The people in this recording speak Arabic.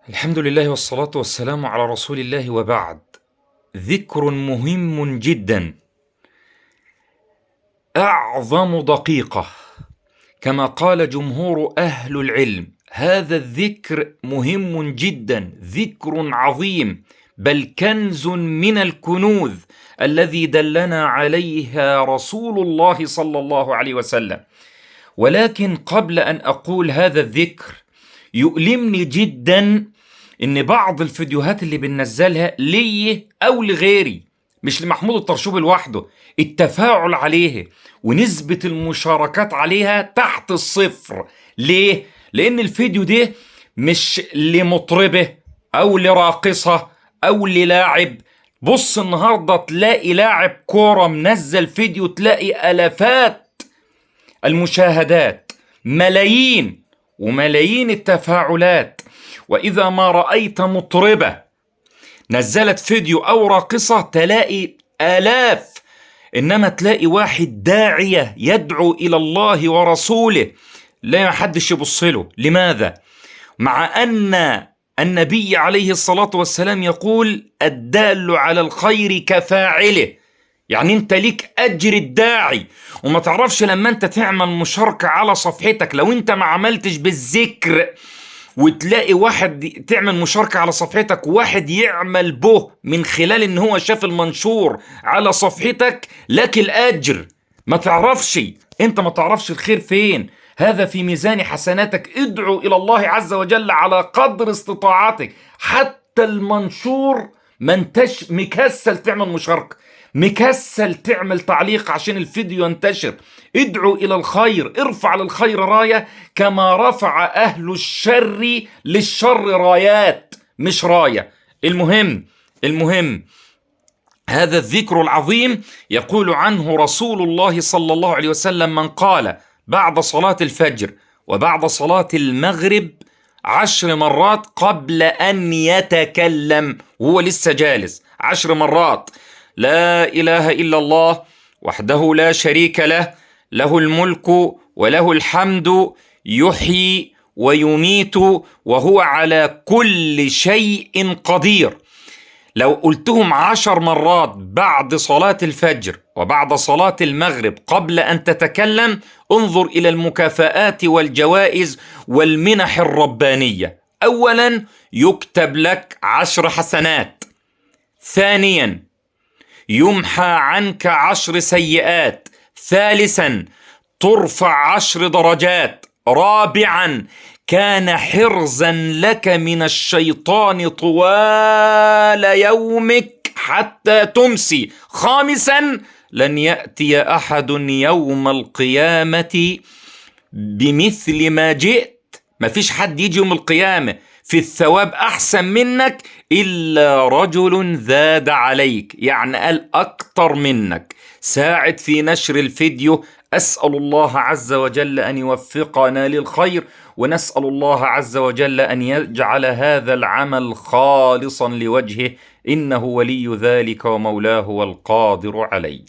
الحمد لله والصلاة والسلام على رسول الله، وبعد. ذكر مهم جدا، أعظم دقيقة، كما قال جمهور أهل العلم. هذا الذكر مهم جدا، ذكر عظيم، بل كنز من الكنوز الذي دلنا عليها رسول الله صلى الله عليه وسلم. ولكن قبل أن أقول هذا الذكر، يؤلمني جدا إن بعض الفيديوهات اللي بننزلها لي أو لغيري، مش لمحمود الطرشوبي لوحده، التفاعل عليه ونسبة المشاركات عليها تحت الصفر. ليه؟ لأن الفيديو ده مش لمطربة أو لراقصة أو للاعب. بص النهاردة تلاقي لاعب كورة منزل فيديو، تلاقي آلافات المشاهدات، ملايين وملايين التفاعلات. وإذا ما رأيت مطربة نزلت فيديو أو راقصة تلاقي آلاف، إنما تلاقي واحد داعية يدعو إلى الله ورسوله لا حدش يبصله. لماذا؟ مع أن النبي عليه الصلاة والسلام يقول: الدال على الخير كفاعله. يعني انت ليك اجر الداعي، وما تعرفش لما انت تعمل مشاركة على صفحتك، لو انت ما عملتش بالذكر وتلاقي واحد تعمل مشاركة على صفحتك وواحد يعمل به من خلال ان هو شاف المنشور على صفحتك، لك الاجر. ما تعرفش، انت ما تعرفش الخير فين. هذا في ميزان حسناتك. ادعو الى الله عز وجل على قدر استطاعتك. حتى المنشور ما انتش مكسل تعمل مشاركة، مكسل تعمل تعليق عشان الفيديو ينتشر. ادعو إلى الخير، ارفع للخير راية كما رفع أهل الشر للشر رايات، مش راية. المهم هذا الذكر العظيم يقول عنه رسول الله صلى الله عليه وسلم: من قال بعد صلاة الفجر وبعد صلاة المغرب 10 مرات قبل أن يتكلم وهو لسه جالس، 10 مرات: لا إله إلا الله وحده لا شريك له، له الملك وله الحمد، يحيي ويميت وهو على كل شيء قدير. لو قلتهم 10 مرات بعد صلاة الفجر وبعد صلاة المغرب قبل أن تتكلم، انظر إلى المكافآت والجوائز والمنح الربانية. أولا، يكتب لك 10 حسنات. ثانيا، يمحى عنك 10 سيئات. ثالثا، ترفع 10 درجات. رابعا، كان حرزا لك من الشيطان طوال يومك حتى تمسي. خامسا، لن يأتي أحد يوم القيامة بمثل ما جئت. ما فيش حد يجي يوم القيامة في الثواب أحسن منك إلا رجل زاد عليك، يعني قال أكتر منك. ساعد في نشر الفيديو. أسأل الله عز وجل أن يوفقنا للخير، ونسأل الله عز وجل أن يجعل هذا العمل خالصا لوجهه، إنه ولي ذلك ومولاه والقادر عليه.